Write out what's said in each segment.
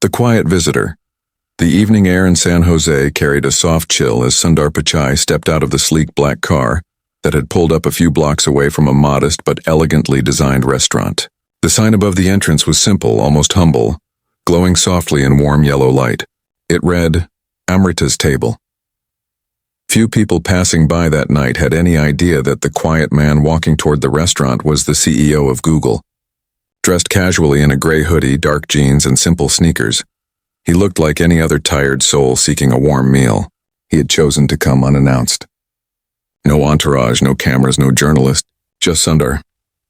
The quiet visitor. The evening air in San Jose carried a soft chill as Sundar Pichai stepped out of the sleek black car that had pulled up a few blocks away from a modest but elegantly designed restaurant. The sign above the entrance was simple, almost humble, glowing softly in warm yellow light. It read, Amrita's Table. Few people passing by that night had any idea that the quiet man walking toward the restaurant was the CEO of Google. Dressed casually in a gray hoodie, dark jeans, and simple sneakers, he looked like any other tired soul seeking a warm meal. He had chosen to come unannounced. No entourage, no cameras, no journalist, just Sundar.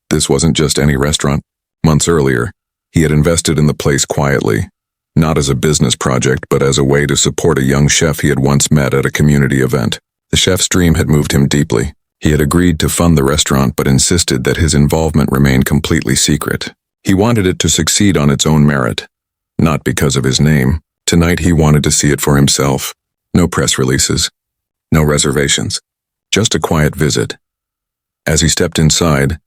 This wasn't just any restaurant. Months earlier, he had invested in the place quietly, not as a business project, but as a way to support a young chef he had once met at a community event. The chef's dream had moved him deeply. He had agreed to fund the restaurant but insisted that his involvement remain completely secret. He wanted it to succeed on its own merit, not because of his name. Tonight he wanted to see it for himself. No press releases, no reservations, just a quiet visit. As he stepped inside,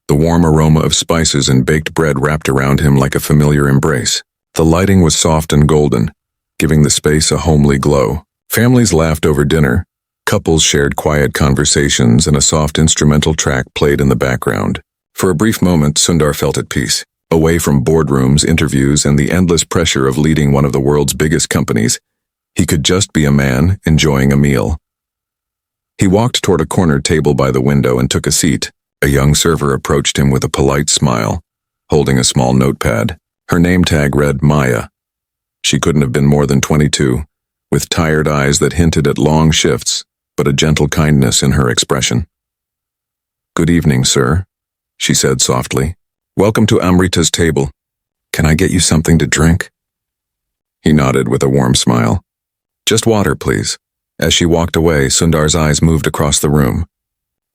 the warm aroma of spices and baked bread wrapped around him like a familiar embrace. The lighting was soft and golden, giving the space a homely glow. Families laughed over dinner, couples shared quiet conversations, and a soft instrumental track played in the background. For a brief moment, Sundar felt at peace. Away from boardrooms, interviews, and the endless pressure of leading one of the world's biggest companies, he could just be a man enjoying a meal. He walked toward a cornered table by the window and took a seat. A young server approached him with a polite smile, holding a small notepad. Her name tag read Maya. She couldn't have been more than 22, with tired eyes that hinted at long shifts, but a gentle kindness in her expression. "Good evening, sir," she said softly. "Welcome to Amrita's Table. Can I get you something to drink?" He nodded with a warm smile. "Just water, please." As she walked away, Sundar's eyes moved across the room.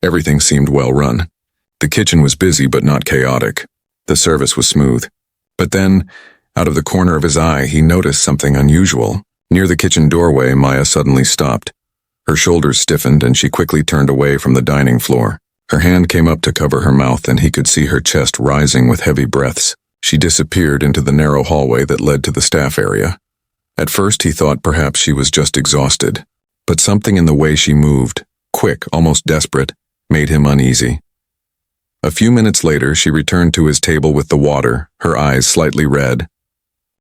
Everything seemed well run. The kitchen was busy but not chaotic. The service was smooth. But then, out of the corner of his eye, he noticed something unusual. Near the kitchen doorway, Maya suddenly stopped. Her shoulders stiffened and she quickly turned away from the dining floor. Her hand came up to cover her mouth and he could see her chest rising with heavy breaths. She disappeared into the narrow hallway that led to the staff area. At first he thought perhaps she was just exhausted, but something in the way she moved, quick, almost desperate, made him uneasy. A few minutes later, she returned to his table with the water, her eyes slightly red.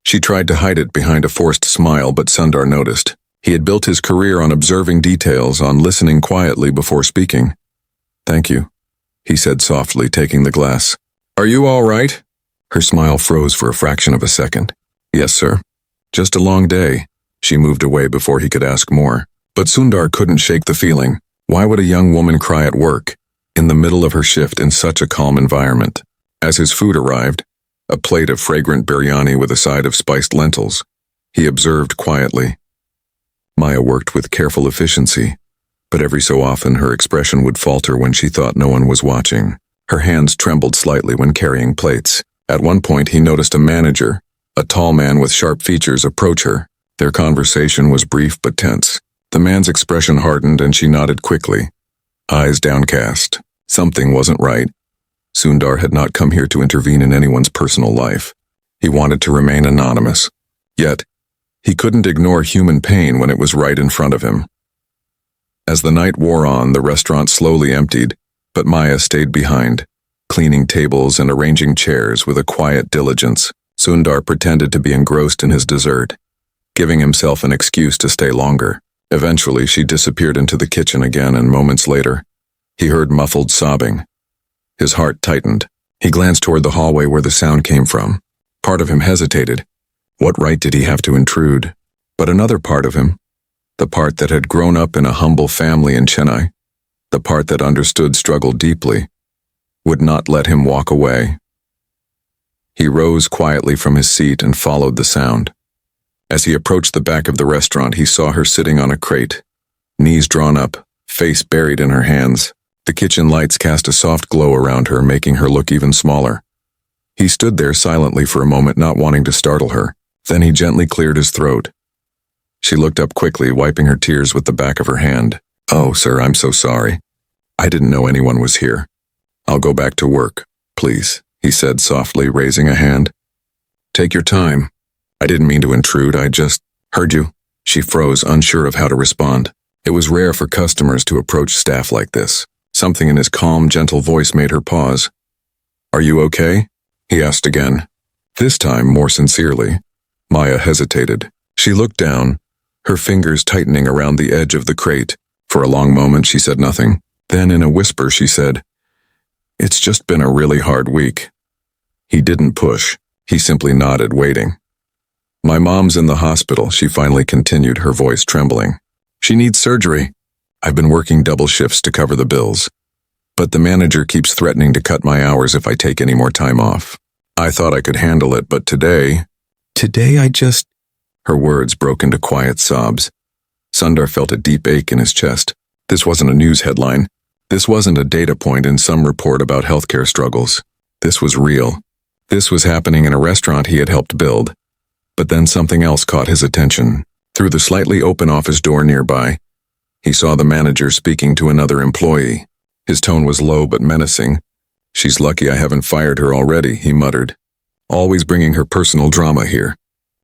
She tried to hide it behind a forced smile, but Sundar noticed. He had built his career on observing details, on listening quietly before speaking. "Thank you," he said softly, taking the glass. "Are you all right?" Her smile froze for a fraction of a second. "Yes, sir. Just a long day." She moved away before he could ask more. But Sundar couldn't shake the feeling. Why would a young woman cry at work, in the middle of her shift in such a calm environment? As his food arrived, a plate of fragrant biryani with a side of spiced lentils, he observed quietly. Maya worked with careful efficiency, but every so often her expression would falter when she thought no one was watching. Her hands trembled slightly when carrying plates. At one point he noticed a manager, a tall man with sharp features, approach her. Their conversation was brief but tense. The man's expression hardened and she nodded quickly, eyes downcast. Something wasn't right. Sundar had not come here to intervene in anyone's personal life. He wanted to remain anonymous. Yet, he couldn't ignore human pain when it was right in front of him. As the night wore on, the restaurant slowly emptied, but Maya stayed behind, cleaning tables and arranging chairs with a quiet diligence. Sundar pretended to be engrossed in his dessert, giving himself an excuse to stay longer. Eventually, she disappeared into the kitchen again, and moments later, he heard muffled sobbing. His heart tightened. He glanced toward the hallway where the sound came from. Part of him hesitated. What right did he have to intrude? But another part of him, the part that had grown up in a humble family in Chennai, the part that understood struggle deeply, would not let him walk away. He rose quietly from his seat and followed the sound. As he approached the back of the restaurant, he saw her sitting on a crate, knees drawn up, face buried in her hands. The kitchen lights cast a soft glow around her, making her look even smaller. He stood there silently for a moment, not wanting to startle her. Then he gently cleared his throat. She looked up quickly, wiping her tears with the back of her hand. "Oh, sir, I'm so sorry. I didn't know anyone was here. I'll go back to work, please," he said softly, raising a hand. "Take your time. I didn't mean to intrude, I just heard you. She froze, unsure of how to respond. It was rare for customers to approach staff like this. Something in his calm, gentle voice made her pause. Are you okay? He asked again. This time more sincerely. Maya hesitated. She looked down, her fingers tightening around the edge of the crate. For a long moment she said nothing. Then in a whisper she said, It's just been a really hard week. He didn't push. He simply nodded, waiting. My mom's in the hospital, she finally continued, her voice trembling. She needs surgery. I've been working double shifts to cover the bills. But the manager keeps threatening to cut my hours if I take any more time off. I thought I could handle it, but today I just... Her words broke into quiet sobs. Sundar felt a deep ache in his chest. This wasn't a news headline. This wasn't a data point in some report about healthcare struggles. This was real. This was happening in a restaurant he had helped build. But then something else caught his attention. Through the slightly open office door nearby, he saw the manager speaking to another employee. His tone was low but menacing. She's lucky I haven't fired her already, he muttered. Always bringing her personal drama here.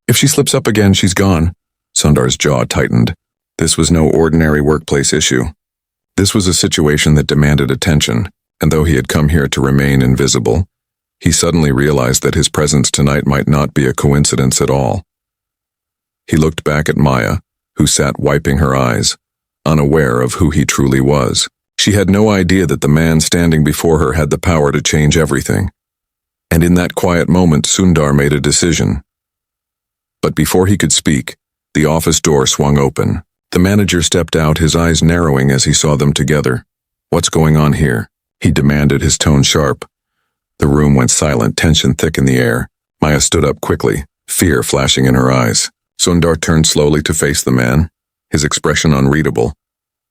If she slips up again, she's gone. Sundar's jaw tightened. This was no ordinary workplace issue. This was a situation that demanded attention, and though he had come here to remain invisible, he suddenly realized that his presence tonight might not be a coincidence at all. He looked back at Maya, who sat wiping her eyes, unaware of who he truly was. She had no idea that the man standing before her had the power to change everything. And in that quiet moment, Sundar made a decision. But before he could speak, the office door swung open. The manager stepped out, his eyes narrowing as he saw them together. What's going on here? He demanded, his tone sharp. The room went silent, tension thick in the air. Maya stood up quickly, fear flashing in her eyes. Sundar turned slowly to face the man, his expression unreadable.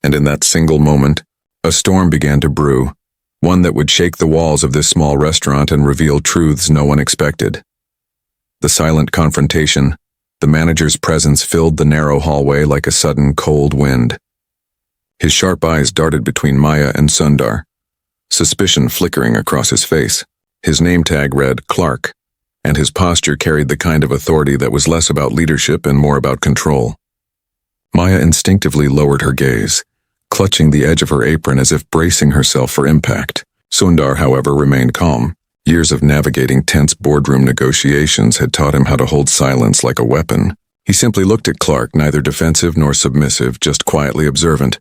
And in that single moment, a storm began to brew, one that would shake the walls of this small restaurant and reveal truths no one expected. The silent confrontation, the manager's presence filled the narrow hallway like a sudden cold wind. His sharp eyes darted between Maya and Sundar, suspicion flickering across his face. His name tag read Clark, and his posture carried the kind of authority that was less about leadership and more about control. Maya instinctively lowered her gaze, clutching the edge of her apron as if bracing herself for impact. Sundar, however, remained calm. Years of navigating tense boardroom negotiations had taught him how to hold silence like a weapon. He simply looked at Clark, neither defensive nor submissive, just quietly observant.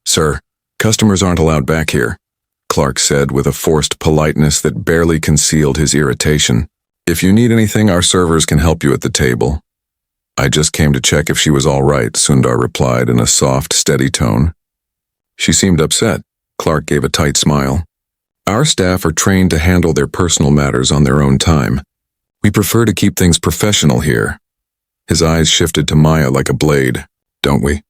Sir, customers aren't allowed back here, Clark said with a forced politeness that barely concealed his irritation. If you need anything, our servers can help you at the table. I just came to check if she was all right, Sundar replied in a soft, steady tone. She seemed upset. Clark gave a tight smile. Our staff are trained to handle their personal matters on their own time. We prefer to keep things professional here. His eyes shifted to Maya like a blade. Don't we?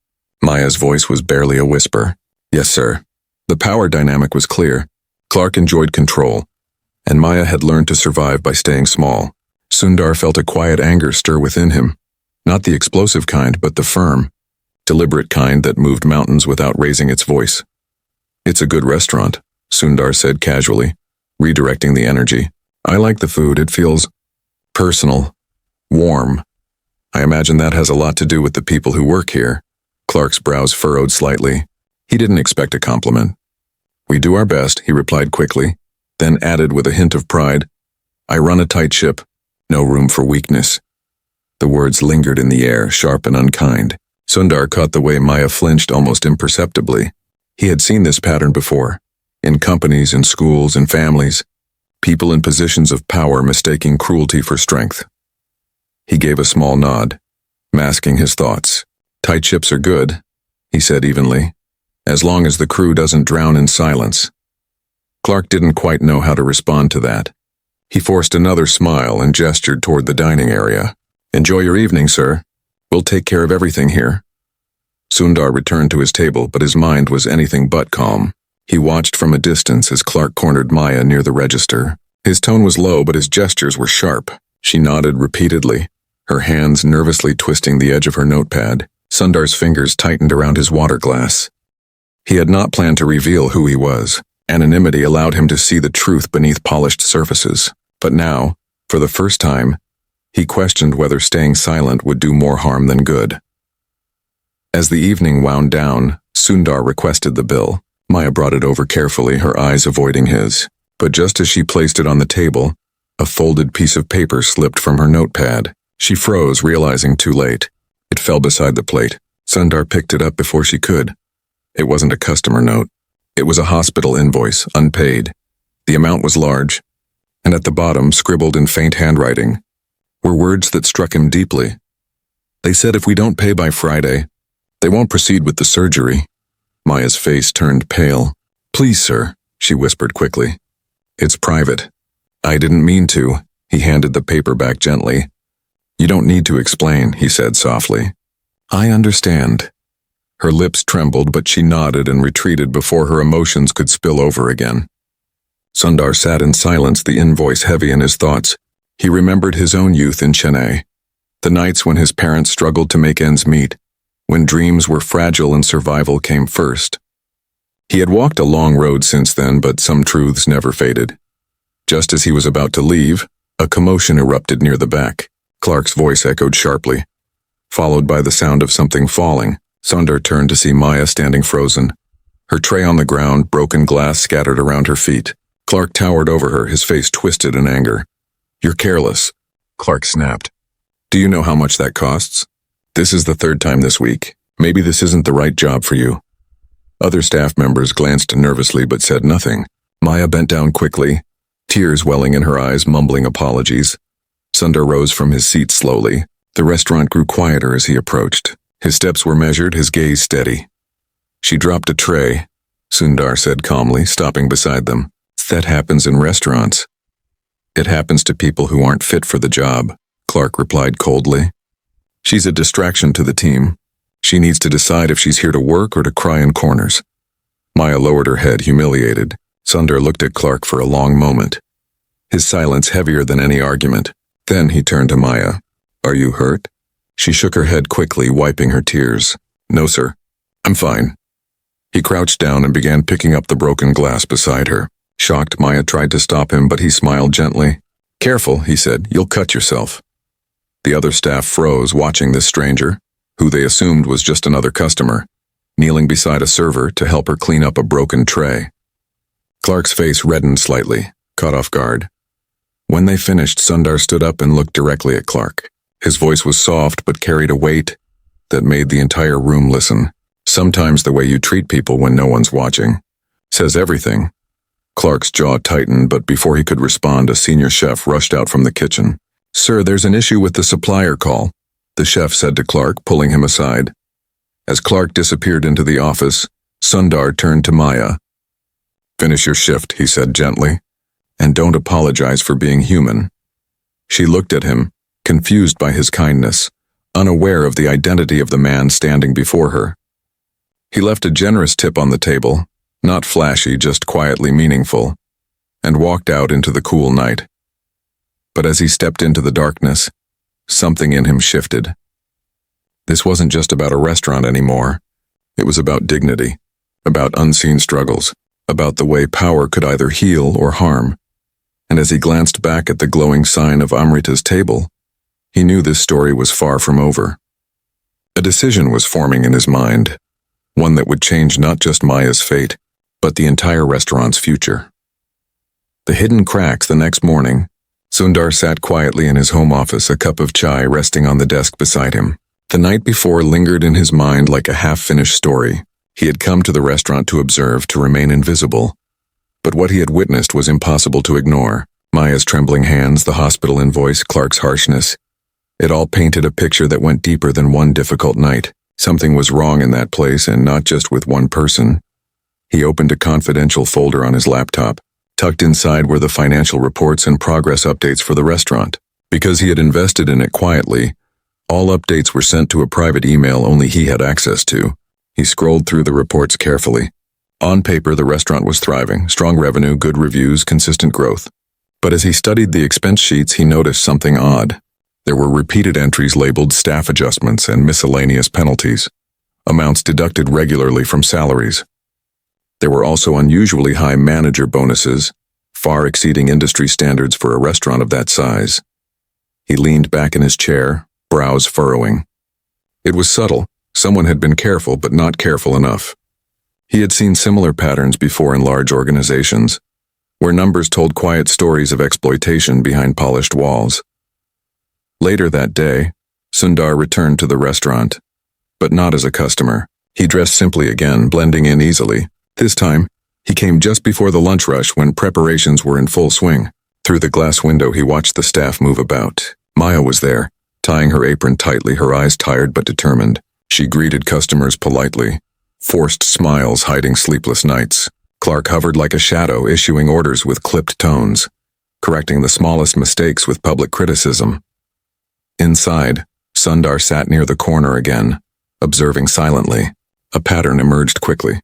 Maya's voice was barely a whisper. Yes, sir. The power dynamic was clear. Clark enjoyed control, and Maya had learned to survive by staying small. Sundar felt a quiet anger stir within him. Not the explosive kind, but the firm, deliberate kind that moved mountains without raising its voice. It's a good restaurant, Sundar said casually, redirecting the energy. I like the food. It feels personal, warm. I imagine that has a lot to do with the people who work here. Clark's brows furrowed slightly. He didn't expect a compliment. We do our best, he replied quickly, then added with a hint of pride, I run a tight ship, no room for weakness. The words lingered in the air, sharp and unkind. Sundar caught the way Maya flinched almost imperceptibly. He had seen this pattern before, in companies, in schools, in families, people in positions of power mistaking cruelty for strength. He gave a small nod, masking his thoughts. Tight ships are good, he said evenly, as long as the crew doesn't drown in silence. Clark didn't quite know how to respond to that. He forced another smile and gestured toward the dining area. Enjoy your evening, sir. We'll take care of everything here. Sundar returned to his table, but his mind was anything but calm. He watched from a distance as Clark cornered Maya near the register. His tone was low, but his gestures were sharp. She nodded repeatedly, her hands nervously twisting the edge of her notepad. Sundar's fingers tightened around his water glass. He had not planned to reveal who he was. Anonymity allowed him to see the truth beneath polished surfaces. But now, for the first time, He questioned whether staying silent would do more harm than good. As the evening wound down, Sundar requested the bill. Maya brought it over carefully, her eyes avoiding his. But just as she placed it on the table, a folded piece of paper slipped from her notepad. She froze, realizing too late. It fell beside the plate. Sundar picked it up before she could. It wasn't a customer note. It was a hospital invoice, unpaid. The amount was large, and at the bottom, scribbled in faint handwriting, were words that struck him deeply. They said if we don't pay by Friday, they won't proceed with the surgery. Maya's face turned pale. "Please, sir," she whispered quickly. "It's private." "I didn't mean to." He handed the paper back gently. "You don't need to explain," he said softly. "I understand." Her lips trembled, but she nodded and retreated before her emotions could spill over again. Sundar sat in silence, the invoice heavy in his thoughts. He remembered his own youth in Chennai, the nights when his parents struggled to make ends meet, when dreams were fragile and survival came first. He had walked a long road since then, but some truths never faded. Just as he was about to leave, a commotion erupted near the back. Clark's voice echoed sharply, followed by the sound of something falling. Sundar turned to see Maya standing frozen, her tray on the ground, broken glass scattered around her feet. Clark towered over her, his face twisted in anger. "You're careless," Clark snapped. "Do you know how much that costs? This is the third time this week. Maybe this isn't the right job for you." Other staff members glanced nervously but said nothing. Maya bent down quickly, tears welling in her eyes, mumbling apologies. Sundar rose from his seat slowly. The restaurant grew quieter as he approached. His steps were measured, his gaze steady. "She dropped a tray," Sundar said calmly, stopping beside them. "That happens in restaurants." "It happens to people who aren't fit for the job," Clark replied coldly. "She's a distraction to the team. She needs to decide if she's here to work or to cry in corners." Maya lowered her head, humiliated. Sundar looked at Clark for a long moment, his silence heavier than any argument. Then he turned to Maya. "Are you hurt?" She shook her head quickly, wiping her tears. "No, sir. I'm fine." He crouched down and began picking up the broken glass beside her. Shocked, Maya tried to stop him, but he smiled gently. "Careful," he said. "You'll cut yourself." The other staff froze, watching this stranger, who they assumed was just another customer, kneeling beside a server to help her clean up a broken tray. Clark's face reddened slightly, caught off guard. When they finished, Sundar stood up and looked directly at Clark. His voice was soft but carried a weight that made the entire room listen. "Sometimes the way you treat people when no one's watching says everything." Clark's jaw tightened, but before he could respond, a senior chef rushed out from the kitchen. "Sir, there's an issue with the supplier call," the chef said to Clark, pulling him aside. As Clark disappeared into the office, Sundar turned to Maya. "Finish your shift," he said gently, "and don't apologize for being human." She looked at him, confused by his kindness, unaware of the identity of the man standing before her. He left a generous tip on the table, not flashy, just quietly meaningful, and walked out into the cool night. But as he stepped into the darkness, something in him shifted. This wasn't just about a restaurant anymore. It was about dignity, about unseen struggles, about the way power could either heal or harm. And as he glanced back at the glowing sign of Amrita's table, he knew this story was far from over. A decision was forming in his mind, one that would change not just Maya's fate, but the entire restaurant's future. The hidden cracks. The next morning, Sundar sat quietly in his home office, a cup of chai resting on the desk beside him. The night before lingered in his mind like a half-finished story. He had come to the restaurant to observe, to remain invisible. But what he had witnessed was impossible to ignore. Maya's trembling hands, the hospital invoice, Clark's harshness. It all painted a picture that went deeper than one difficult night. Something was wrong in that place, and not just with one person. He opened a confidential folder on his laptop. Tucked inside were the financial reports and progress updates for the restaurant. Because he had invested in it quietly, all updates were sent to a private email only he had access to. He scrolled through the reports carefully. On paper, the restaurant was thriving, strong revenue, good reviews, consistent growth. But as he studied the expense sheets, he noticed something odd. There were repeated entries labeled staff adjustments and miscellaneous penalties, amounts deducted regularly from salaries. There were also unusually high manager bonuses, far exceeding industry standards for a restaurant of that size. He leaned back in his chair, brows furrowing. It was subtle. Someone had been careful, but not careful enough. He had seen similar patterns before in large organizations, where numbers told quiet stories of exploitation behind polished walls. Later that day, Sundar returned to the restaurant, but not as a customer. He dressed simply again, blending in easily. This time, he came just before the lunch rush when preparations were in full swing. Through the glass window, he watched the staff move about. Maya was there, tying her apron tightly, her eyes tired but determined. She greeted customers politely, forced smiles hiding sleepless nights. Clark hovered like a shadow, issuing orders with clipped tones, correcting the smallest mistakes with public criticism. Inside, Sundar sat near the corner again, observing silently. A pattern emerged quickly.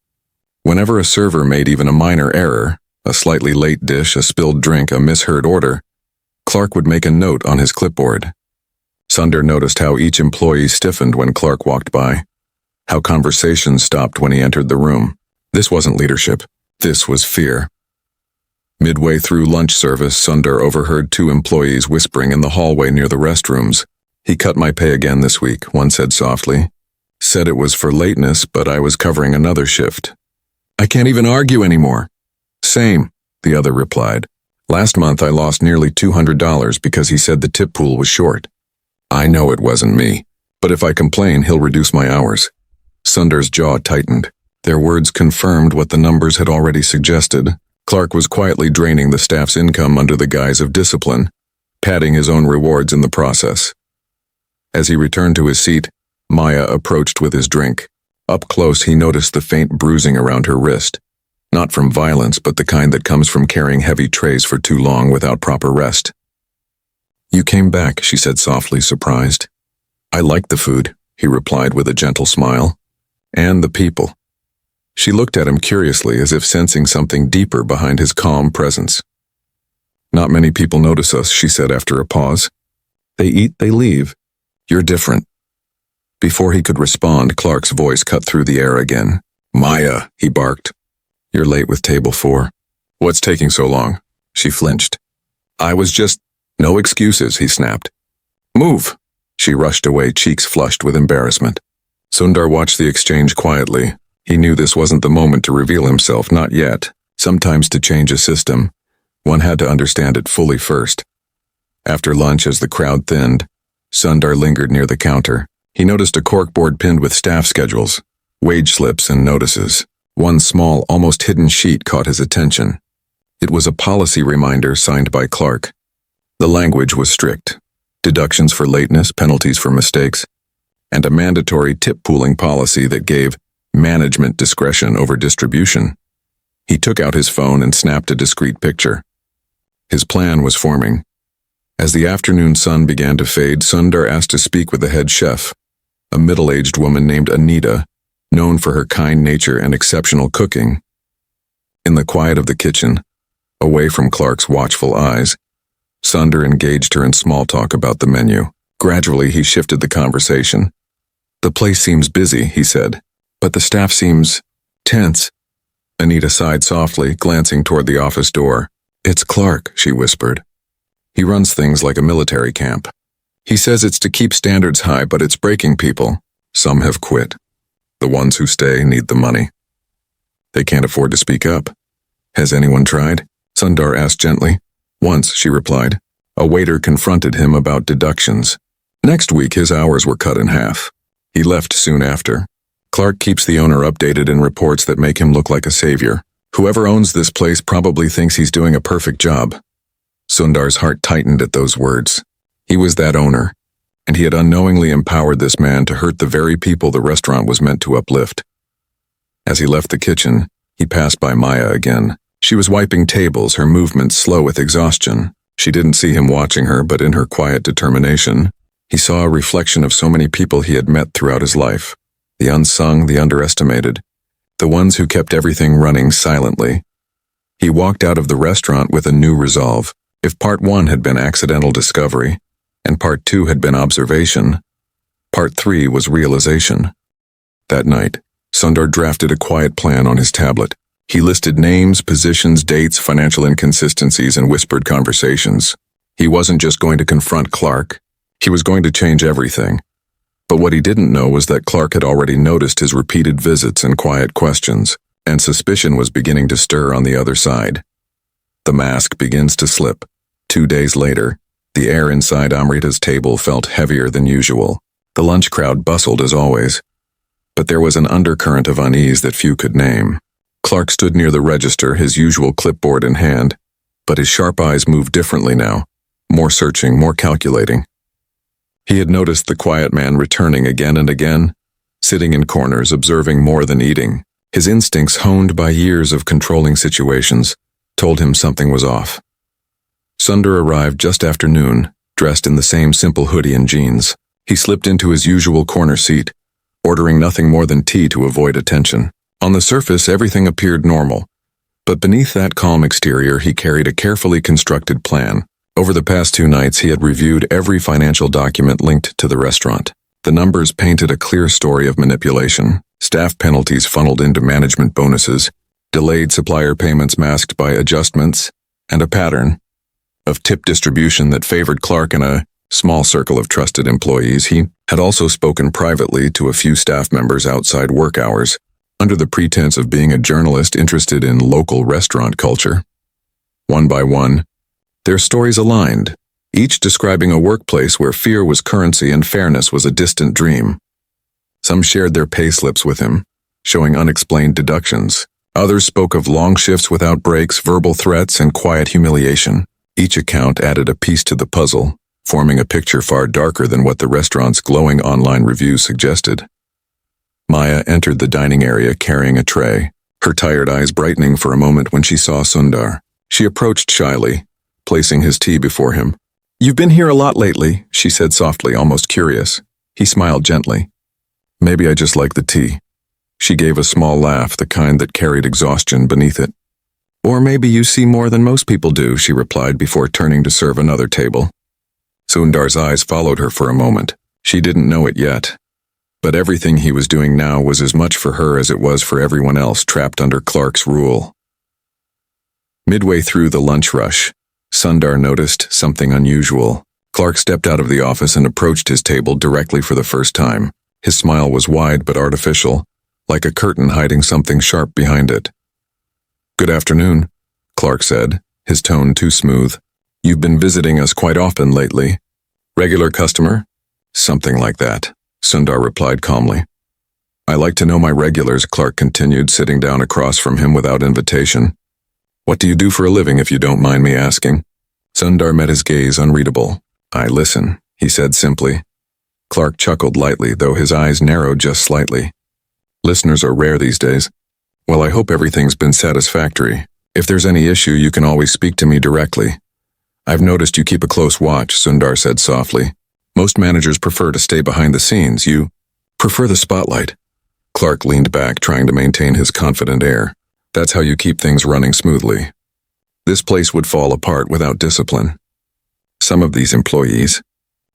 Whenever a server made even a minor error, a slightly late dish, a spilled drink, a misheard order, Clark would make a note on his clipboard. Sundar noticed how each employee stiffened when Clark walked by, how conversations stopped when he entered the room. This wasn't leadership. This was fear. Midway through lunch service, Sundar overheard two employees whispering in the hallway near the restrooms. "He cut my pay again this week," one said softly. "Said it was for lateness, but I was covering another shift. I can't even argue anymore." "Same," the other replied. "Last month I lost nearly $200 because he said the tip pool was short. I know it wasn't me, but if I complain, he'll reduce my hours." Sundar's jaw tightened. Their words confirmed what the numbers had already suggested. Clark was quietly draining the staff's income under the guise of discipline, padding his own rewards in the process. As he returned to his seat, Maya approached with his drink. Up close, he noticed the faint bruising around her wrist. Not from violence, but the kind that comes from carrying heavy trays for too long without proper rest. "You came back," she said softly, surprised. "I liked the food," he replied with a gentle smile. "And the people." She looked at him curiously, as if sensing something deeper behind his calm presence. "Not many people notice us," she said after a pause. "They eat, they leave. You're different." Before he could respond, Clark's voice cut through the air again. "Maya," he barked. "You're late with table 4. "What's taking so long?" She flinched. "I was just—" "No excuses," he snapped. "Move." She rushed away, cheeks flushed with embarrassment. Sundar watched the exchange quietly. He knew this wasn't the moment to reveal himself, not yet. Sometimes to change a system, one had to understand it fully first. After lunch, as the crowd thinned, Sundar lingered near the counter. He noticed a corkboard pinned with staff schedules, wage slips, and notices. One small, almost hidden sheet caught his attention. It was a policy reminder signed by Clark. The language was strict. Deductions for lateness, penalties for mistakes, and a mandatory tip pooling policy that gave management discretion over distribution. He took out his phone and snapped a discreet picture. His plan was forming. As the afternoon sun began to fade, Sundar asked to speak with the head chef, a middle-aged woman named Anita, known for her kind nature and exceptional cooking. In the quiet of the kitchen, away from Clark's watchful eyes, Sundar engaged her in small talk about the menu. Gradually, he shifted the conversation. "The place seems busy," he said, "but the staff seems tense." Anita sighed softly, glancing toward the office door. "It's Clark," she whispered. "He runs things like a military camp. He says it's to keep standards high, but it's breaking people. Some have quit. The ones who stay need the money. They can't afford to speak up." "Has anyone tried?" Sundar asked gently. "Once," she replied. A waiter confronted him about deductions. Next week, his hours were cut in half. He left soon after. Clark keeps the owner updated in reports that make him look like a savior. Whoever owns this place probably thinks he's doing a perfect job. Sundar's heart tightened at those words. He was that owner, and he had unknowingly empowered this man to hurt the very people the restaurant was meant to uplift. As he left the kitchen, he passed by Maya again. She was wiping tables, her movements slow with exhaustion. She didn't see him watching her, but in her quiet determination, he saw a reflection of so many people he had met throughout his life. The unsung, the underestimated, the ones who kept everything running silently. He walked out of the restaurant with a new resolve. If part 1 had been accidental discovery, and part 2 had been observation, part 3 was realization. That night, Sundar drafted a quiet plan on his tablet. He listed names, positions, dates, financial inconsistencies, and whispered conversations. He wasn't just going to confront Clark. He was going to change everything. But what he didn't know was that Clark had already noticed his repeated visits and quiet questions, and suspicion was beginning to stir on the other side. The mask begins to slip. 2 days later, the air inside Amrita's table felt heavier than usual. The lunch crowd bustled as always. But there was an undercurrent of unease that few could name. Clark stood near the register, his usual clipboard in hand, but his sharp eyes moved differently now, more searching, more calculating. He had noticed the quiet man returning again and again, sitting in corners, observing more than eating. His instincts, honed by years of controlling situations, told him something was off. Sundar arrived just after noon, dressed in the same simple hoodie and jeans. He slipped into his usual corner seat, ordering nothing more than tea to avoid attention. On the surface, everything appeared normal, but beneath that calm exterior, he carried a carefully constructed plan. Over the past 2 nights, he had reviewed every financial document linked to the restaurant. The numbers painted a clear story of manipulation. Staff penalties funneled into management bonuses, delayed supplier payments masked by adjustments, and a pattern of tip distribution that favored Clark and a small circle of trusted employees. He had also spoken privately to a few staff members outside work hours, under the pretense of being a journalist interested in local restaurant culture. One by one, their stories aligned, each describing a workplace where fear was currency and fairness was a distant dream. Some shared their pay slips with him, showing unexplained deductions. Others spoke of long shifts without breaks, verbal threats, and quiet humiliation. Each account added a piece to the puzzle, forming a picture far darker than what the restaurant's glowing online reviews suggested. Maya entered the dining area carrying a tray, her tired eyes brightening for a moment when she saw Sundar. She approached shyly, placing his tea before him. "You've been here a lot lately," she said softly, almost curious. He smiled gently. "Maybe I just like the tea." She gave a small laugh, the kind that carried exhaustion beneath it. "Or maybe you see more than most people do," she replied before turning to serve another table. Sundar's eyes followed her for a moment. She didn't know it yet, but everything he was doing now was as much for her as it was for everyone else trapped under Clark's rule. Midway through the lunch rush, Sundar noticed something unusual. Clark stepped out of the office and approached his table directly for the first time. His smile was wide but artificial, like a curtain hiding something sharp behind it. "Good afternoon," Clark said, his tone too smooth. "You've been visiting us quite often lately. Regular customer?" "Something like that," Sundar replied calmly. "I like to know my regulars," Clark continued, sitting down across from him without invitation. "What do you do for a living, if you don't mind me asking?" Sundar met his gaze, unreadable. "I listen," he said simply. Clark chuckled lightly, though his eyes narrowed just slightly. "Listeners are rare these days. Well, I hope everything's been satisfactory. If there's any issue, you can always speak to me directly." "I've noticed you keep a close watch," Sundar said softly. "Most managers prefer to stay behind the scenes. You prefer the spotlight." Clark leaned back, trying to maintain his confident air. "That's how you keep things running smoothly. This place would fall apart without discipline. Some of these employees,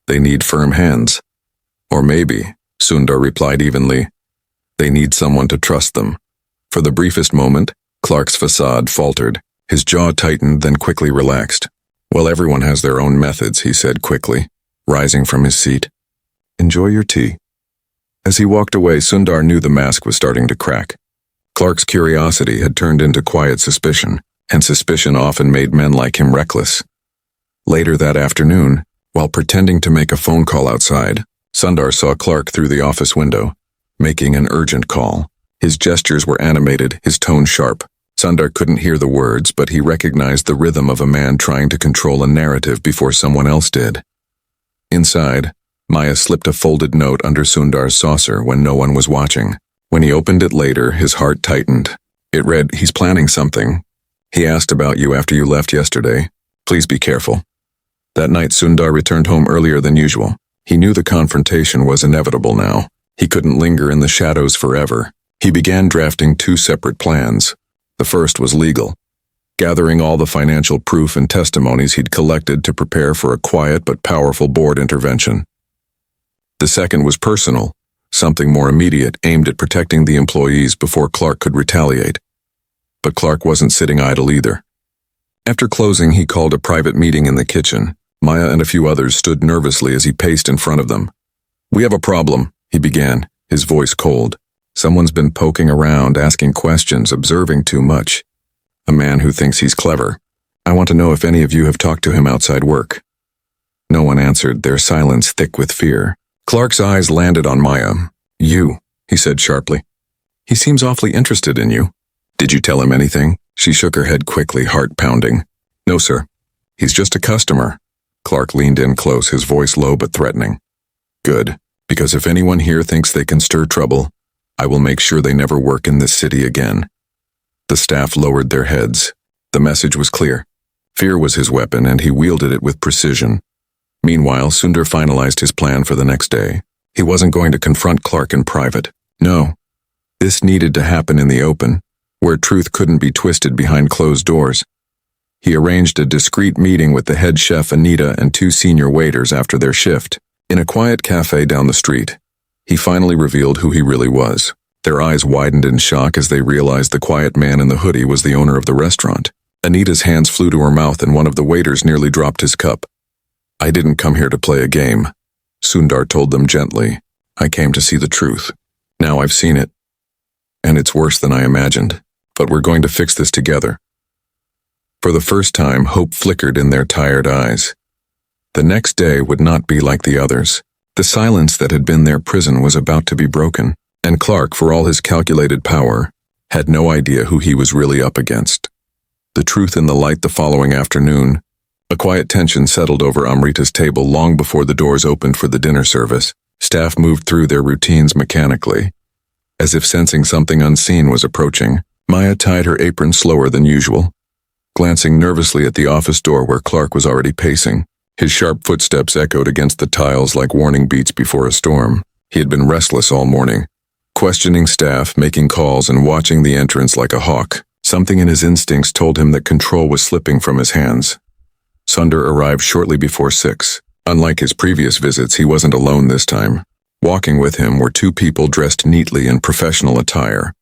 they need firm hands. Or maybe," Sundar replied evenly, "they need someone to trust them." For the briefest moment, Clark's facade faltered. His jaw tightened, then quickly relaxed. "Well, everyone has their own methods," he said quickly, rising from his seat. "Enjoy your tea." As he walked away, Sundar knew the mask was starting to crack. Clark's curiosity had turned into quiet suspicion, and suspicion often made men like him reckless. Later that afternoon, while pretending to make a phone call outside, Sundar saw Clark through the office window, making an urgent call. His gestures were animated, his tone sharp. Sundar couldn't hear the words, but he recognized the rhythm of a man trying to control a narrative before someone else did. Inside, Maya slipped a folded note under Sundar's saucer when no one was watching. When he opened it later, his heart tightened. It read, "He's planning something. He asked about you after you left yesterday. Please be careful." That night, Sundar returned home earlier than usual. He knew the confrontation was inevitable now. He couldn't linger in the shadows forever. He began drafting 2 separate plans. The first was legal, gathering all the financial proof and testimonies he'd collected to prepare for a quiet but powerful board intervention. The second was personal, something more immediate, aimed at protecting the employees before Clark could retaliate. But Clark wasn't sitting idle either. After closing, he called a private meeting in the kitchen. Maya and a few others stood nervously as he paced in front of them. "We have a problem," he began, his voice cold. "Someone's been poking around, asking questions, observing too much. A man who thinks he's clever. I want to know if any of you have talked to him outside work." No one answered, their silence thick with fear. Clark's eyes landed on Maya. "You," he said sharply. "He seems awfully interested in you. Did you tell him anything?" She shook her head quickly, heart pounding. "No, sir. He's just a customer." Clark leaned in close, his voice low but threatening. "Good, because if anyone here thinks they can stir trouble, I will make sure they never work in this city again." The staff lowered their heads. The message was clear. Fear was his weapon, and he wielded it with precision. Meanwhile, Sundar finalized his plan for the next day. He wasn't going to confront Clark in private. No. This needed to happen in the open, where truth couldn't be twisted behind closed doors. He arranged a discreet meeting with the head chef Anita and 2 senior waiters after their shift. In a quiet cafe down the street, he finally revealed who he really was. Their eyes widened in shock as they realized the quiet man in the hoodie was the owner of the restaurant. Anita's hands flew to her mouth and one of the waiters nearly dropped his cup. "I didn't come here to play a game," Sundar told them gently. "I came to see the truth. Now I've seen it. And it's worse than I imagined. But we're going to fix this together." For the first time, hope flickered in their tired eyes. The next day would not be like the others. The silence that had been their prison was about to be broken, and Clark, for all his calculated power, had no idea who he was really up against. The truth in the light the following afternoon. A quiet tension settled over Amrita's table long before the doors opened for the dinner service. Staff moved through their routines mechanically. As if sensing something unseen was approaching, Maya tied her apron slower than usual, glancing nervously at the office door where Clark was already pacing. His sharp footsteps echoed against the tiles like warning beats before a storm. He had been restless all morning, questioning staff, making calls, and watching the entrance like a hawk. Something in his instincts told him that control was slipping from his hands. Sundar arrived shortly before 6. Unlike his previous visits, he wasn't alone this time. Walking with him were 2 people dressed neatly in professional attire.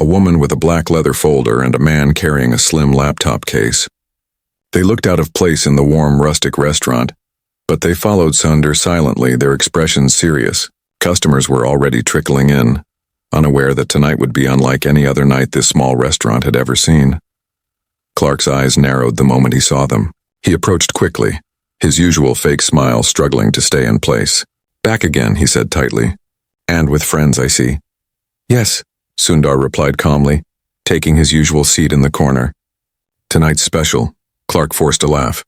A woman with a black leather folder and a man carrying a slim laptop case. They looked out of place in the warm, rustic restaurant, but they followed Sundar silently, their expressions serious. Customers were already trickling in, unaware that tonight would be unlike any other night this small restaurant had ever seen. Clark's eyes narrowed the moment he saw them. He approached quickly, his usual fake smile struggling to stay in place. "Back again," he said tightly. "And with friends, I see." "Yes," Sundar replied calmly, taking his usual seat in the corner. "Tonight's special." Clark forced a laugh.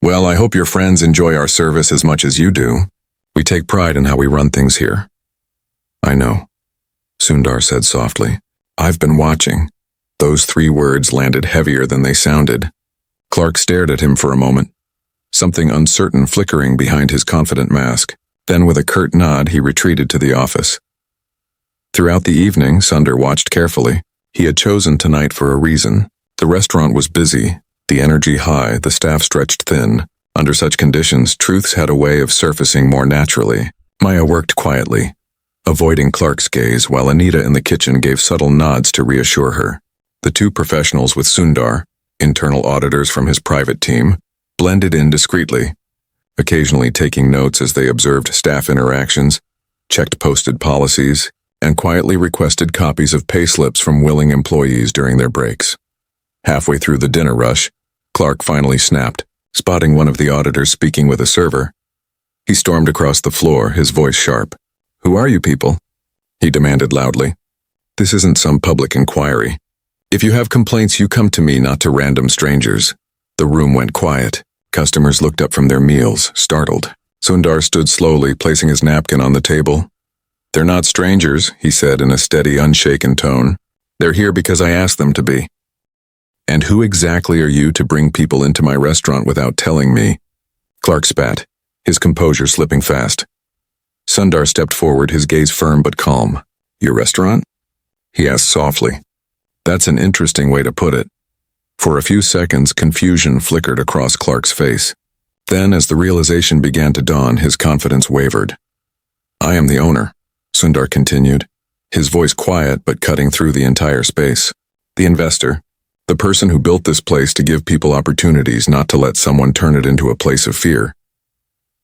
"Well, I hope your friends enjoy our service as much as you do. We take pride in how we run things here." "I know," Sundar said softly. "I've been watching." Those 3 words landed heavier than they sounded. Clark stared at him for a moment, something uncertain flickering behind his confident mask. Then with a curt nod, he retreated to the office. Throughout the evening, Sundar watched carefully. He had chosen tonight for a reason. The restaurant was busy, the energy high, the staff stretched thin. Under such conditions, truths had a way of surfacing more naturally. Maya worked quietly, avoiding Clark's gaze, while Anita in the kitchen gave subtle nods to reassure her. The 2 professionals with Sundar, internal auditors from his private team, blended in discreetly, occasionally taking notes as they observed staff interactions, checked posted policies, and quietly requested copies of payslips from willing employees during their breaks. Halfway through the dinner rush, Clark finally snapped, spotting one of the auditors speaking with a server. He stormed across the floor, his voice sharp. "Who are you people?" he demanded loudly. "This isn't some public inquiry. If you have complaints, you come to me, not to random strangers." The room went quiet. Customers looked up from their meals, startled. Sundar stood slowly, placing his napkin on the table. "They're not strangers," he said in a steady, unshaken tone. "They're here because I asked them to be." "And who exactly are you to bring people into my restaurant without telling me?" Clark spat, his composure slipping fast. Sundar stepped forward, his gaze firm but calm. "Your restaurant?" he asked softly. "That's an interesting way to put it." For a few seconds, confusion flickered across Clark's face. Then, as the realization began to dawn, his confidence wavered. "I am the owner," Sundar continued, his voice quiet but cutting through the entire space. "The investor, The person who built this place to give people opportunities, not to let someone turn it into a place of fear.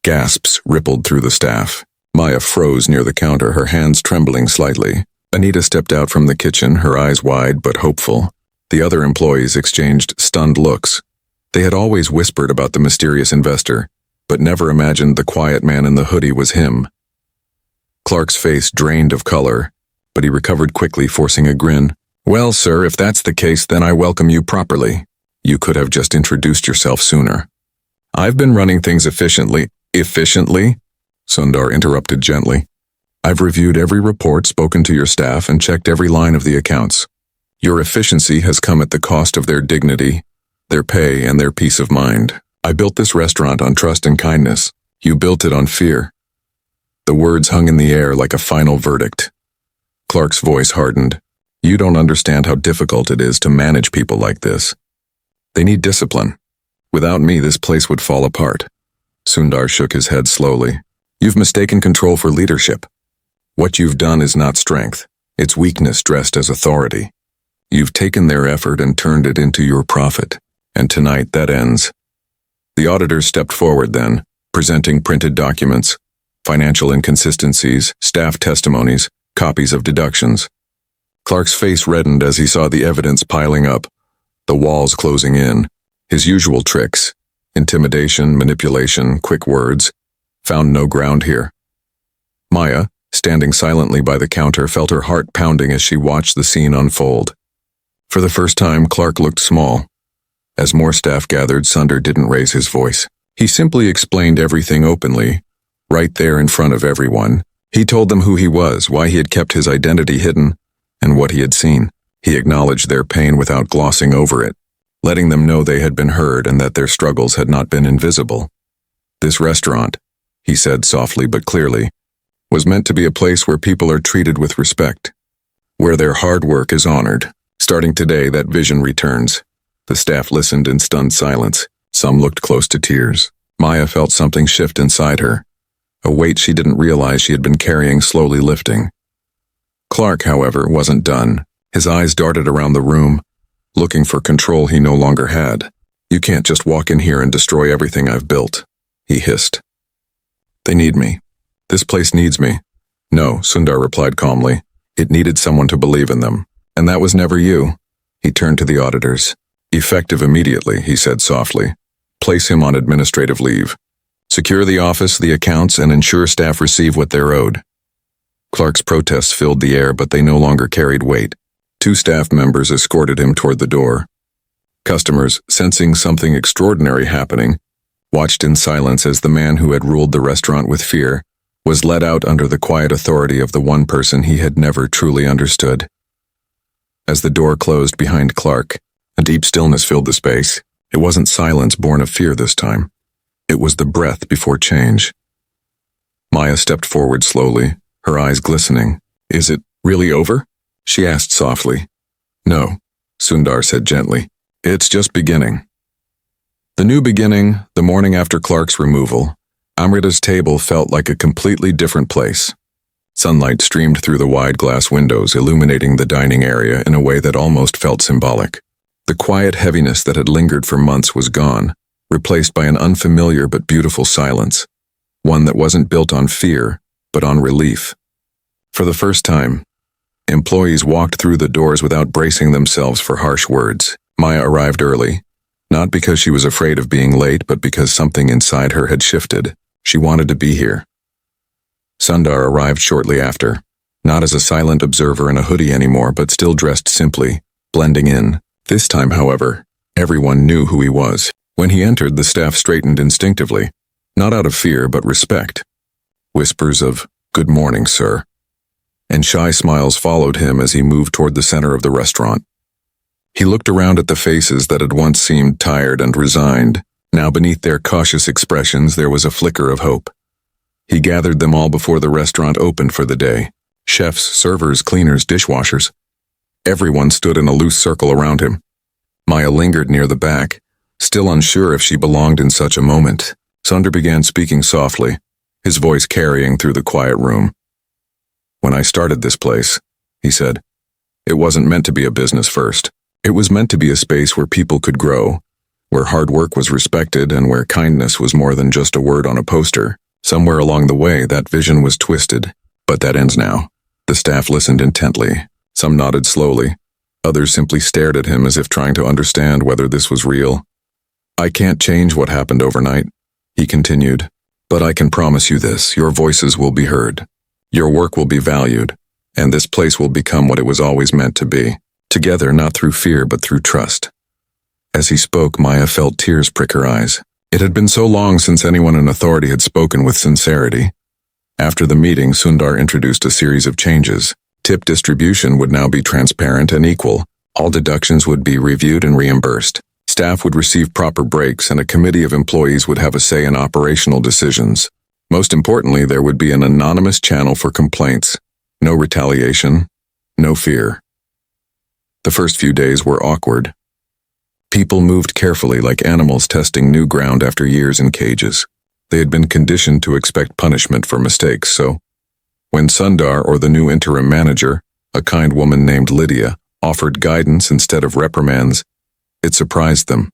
Gasps rippled through the staff. Maya froze near the counter, her hands trembling slightly. Anita stepped out from the kitchen, her eyes wide but hopeful. The other employees exchanged stunned looks. They had always whispered about the mysterious investor, but never imagined the quiet man in the hoodie was him. Clark's face drained of color, but he recovered quickly, forcing a grin. "Well, sir, if that's the case, then I welcome you properly. You could have just introduced yourself sooner." "I've been running things efficiently." "Efficiently?" Sundar interrupted gently. "I've reviewed every report, spoken to your staff, and checked every line of the accounts. Your efficiency has come at the cost of their dignity, their pay, and their peace of mind. I built this restaurant on trust and kindness. You built it on fear." The words hung in the air like a final verdict. Clark's voice hardened. "You don't understand how difficult it is to manage people like this. They need discipline. Without me, this place would fall apart." Sundar shook his head slowly. "You've mistaken control for leadership. What you've done is not strength. It's weakness dressed as authority. You've taken their effort and turned it into your profit. And tonight that ends." The auditors stepped forward then, presenting printed documents, financial inconsistencies, staff testimonies, copies of deductions. Clark's face reddened as he saw the evidence piling up, the walls closing in. His usual tricks, intimidation, manipulation, quick words, found no ground here. Maya, standing silently by the counter, felt her heart pounding as she watched the scene unfold. For the first time, Clark looked small. As more staff gathered, Sundar didn't raise his voice. He simply explained everything openly, right there in front of everyone. He told them who he was, why he had kept his identity hidden, and what he had seen. He acknowledged their pain without glossing over it, letting them know they had been heard and that their struggles had not been invisible. "This restaurant," he said softly but clearly, "was meant to be a place where people are treated with respect, where their hard work is honored. Starting today, that vision returns." The staff listened in stunned silence. Some looked close to tears. Maya felt something shift inside her, a weight she didn't realize she had been carrying slowly lifting. Clark, however, wasn't done. His eyes darted around the room, looking for control he no longer had. "You can't just walk in here and destroy everything I've built," he hissed. "They need me. This place needs me." "No," Sundar replied calmly. "It needed someone to believe in them. And that was never you." He turned to the auditors. "Effective immediately," he said softly. "Place him on administrative leave. Secure the office, the accounts, and ensure staff receive what they're owed." Clark's protests filled the air, but they no longer carried weight. 2 staff members escorted him toward the door. Customers, sensing something extraordinary happening, watched in silence as the man who had ruled the restaurant with fear was led out under the quiet authority of the one person he had never truly understood. As the door closed behind Clark, a deep stillness filled the space. It wasn't silence born of fear this time. It was the breath before change. Maya stepped forward slowly, her eyes glistening. "Is it really over?" she asked softly. "No," Sundar said gently. "It's just beginning." The new beginning, the morning after Clark's removal, Amrita's table felt like a completely different place. Sunlight streamed through the wide glass windows, illuminating the dining area in a way that almost felt symbolic. The quiet heaviness that had lingered for months was gone, replaced by an unfamiliar but beautiful silence, one that wasn't built on fear, but on relief. For the first time, employees walked through the doors without bracing themselves for harsh words. Maya arrived early, not because she was afraid of being late, but because something inside her had shifted. She wanted to be here. Sundar arrived shortly after, not as a silent observer in a hoodie anymore, but still dressed simply, blending in. This time, however, everyone knew who he was. When he entered, the staff straightened instinctively, not out of fear but respect. Whispers of, "Good morning, sir," and shy smiles followed him as he moved toward the center of the restaurant. He looked around at the faces that had once seemed tired and resigned. Now beneath their cautious expressions there was a flicker of hope. He gathered them all before the restaurant opened for the day. Chefs, servers, cleaners, dishwashers. Everyone stood in a loose circle around him. Maya lingered near the back, still unsure if she belonged in such a moment. Sundar began speaking softly, his voice carrying through the quiet room. "When I started this place," he said, "it wasn't meant to be a business first. It was meant to be a space where people could grow, where hard work was respected, and where kindness was more than just a word on a poster. Somewhere along the way, that vision was twisted. But that ends now. The staff listened intently. Some nodded slowly. Others simply stared at him as if trying to understand whether this was real. "I can't change what happened overnight," he continued. "But I can promise you this, your voices will be heard. Your work will be valued, and this place will become what it was always meant to be. Together, not through fear, but through trust." As he spoke, Maya felt tears prick her eyes. It had been so long since anyone in authority had spoken with sincerity. After the meeting, Sundar introduced a series of changes. Tip distribution would now be transparent and equal. All deductions would be reviewed and reimbursed. Staff would receive proper breaks, and a committee of employees would have a say in operational decisions. Most importantly, there would be an anonymous channel for complaints. No retaliation, no fear. The first few days were awkward. People moved carefully like animals testing new ground after years in cages. They had been conditioned to expect punishment for mistakes, so when Sundar, or the new interim manager, a kind woman named Lydia, offered guidance instead of reprimands, it surprised them.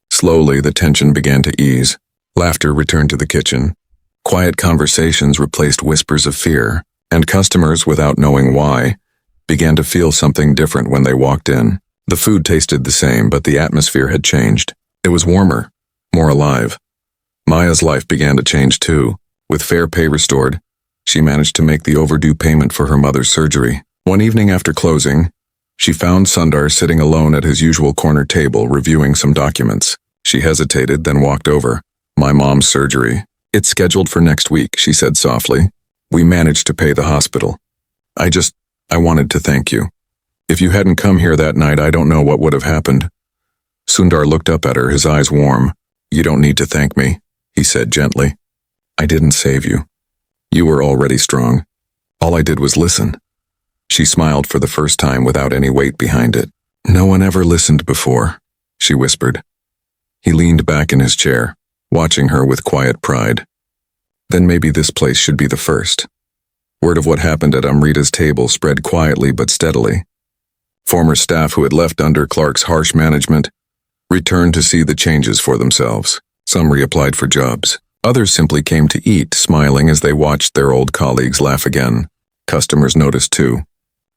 Slowly, the tension began to ease. Laughter returned to the kitchen. Quiet conversations replaced whispers of fear, and customers, without knowing why, began to feel something different when they walked in. The food tasted the same, but the atmosphere had changed. It was warmer, more alive. Maya's life began to change too. With fair pay restored, she managed to make the overdue payment for her mother's surgery. One evening after closing, she found Sundar sitting alone at his usual corner table reviewing some documents. She hesitated, then walked over. "My mom's surgery. It's scheduled for next week," she said softly. "We managed to pay the hospital. I wanted to thank you. If you hadn't come here that night, I don't know what would have happened." Sundar looked up at her, his eyes warm. "You don't need to thank me," he said gently. "I didn't save you. You were already strong. All I did was listen." She smiled for the first time without any weight behind it. "No one ever listened before," she whispered. He leaned back in his chair, watching her with quiet pride. Then maybe this place should be the first. Word of what happened at Amrita's table spread quietly but steadily. Former staff who had left under Clark's harsh management returned to see the changes for themselves. Some reapplied for jobs. Others simply came to eat, smiling as they watched their old colleagues laugh again. Customers noticed too.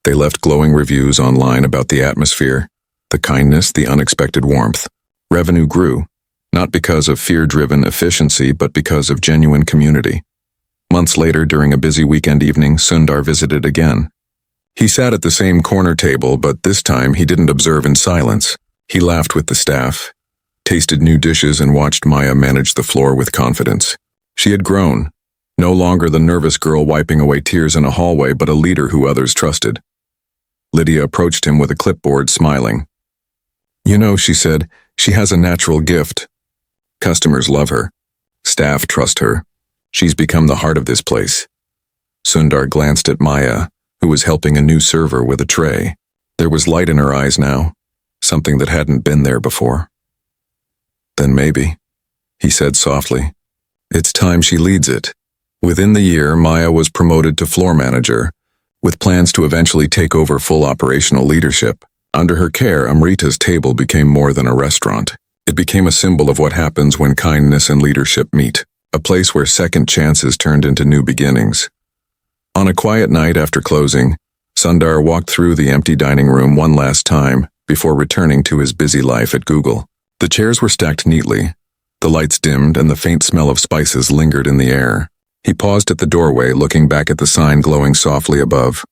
They left glowing reviews online about the atmosphere, the kindness, the unexpected warmth. Revenue grew, not because of fear-driven efficiency, but because of genuine community. Months later, during a busy weekend evening, Sundar visited again. He sat at the same corner table, but this time he didn't observe in silence. He laughed with the staff, tasted new dishes, and watched Maya manage the floor with confidence. She had grown, no longer the nervous girl wiping away tears in a hallway, but a leader who others trusted. Lydia approached him with a clipboard, smiling. "You know," she said, "she has a natural gift. Customers love her. Staff trust her. She's become the heart of this place." Sundar glanced at Maya, who was helping a new server with a tray. There was light in her eyes now, something that hadn't been there before. "Then maybe," he said softly, "it's time she leads it." Within the year, Maya was promoted to floor manager, with plans to eventually take over full operational leadership. Under her care, Amrita's table became more than a restaurant. It became a symbol of what happens when kindness and leadership meet, a place where second chances turned into new beginnings. On a quiet night after closing, Sundar walked through the empty dining room one last time before returning to his busy life at Google. The chairs were stacked neatly, the lights dimmed, and the faint smell of spices lingered in the air. He paused at the doorway, looking back at the sign glowing softly above.